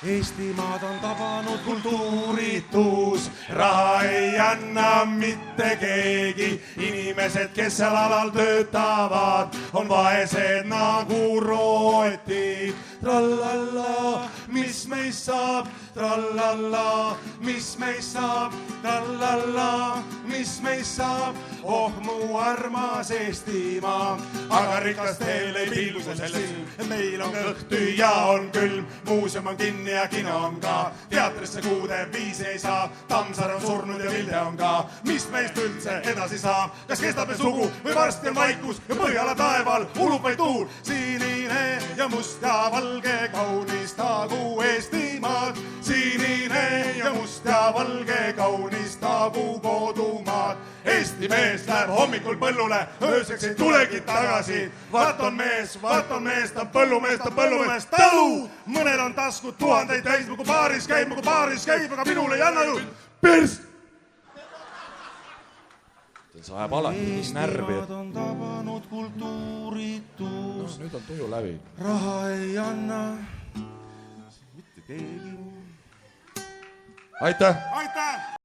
Eestimaad on tabanud kultuuritus, raha ei anna mitte keegi. Inimesed, kes seal alal töötavad, on vaesed nagu rotid. Trallalla, mis meist saab? Trallalla, mis meist saab? Trallalla, mis meist saab? Oh mu armas Eestimaa, aga rikastel ei piilu selles silm. Meil on kõht tühja, on külm, muuseum on kinni ja kino on ka. Teatrisse kuude viisi ei saa, Tammsaare on surnud ja Vilde on ka. Mis meist üldse edasi saab? Kas kestab veel sugu või varsti on vaikus ja Põhjala taeval ulub vaid tuul? Sinine ja must ja valge kaunistagu Eestimaad. Sinine ja must ja valge kaunistagu kodumaad. Eesti mees läheb hommikul põllule, ööseks ei tulegi tagasi. Vaat on mees, ta on põllumees, talu! Mõnel on taskud tuhandeid täis, mugu baaris käib, aga minul ei anna ju pers! See ajab alati nii närvi, et... on tabanud kultuuritus. Nüüd on tuju läbi. Raha ei anna mitte keegi. Aitäh! Aitäh!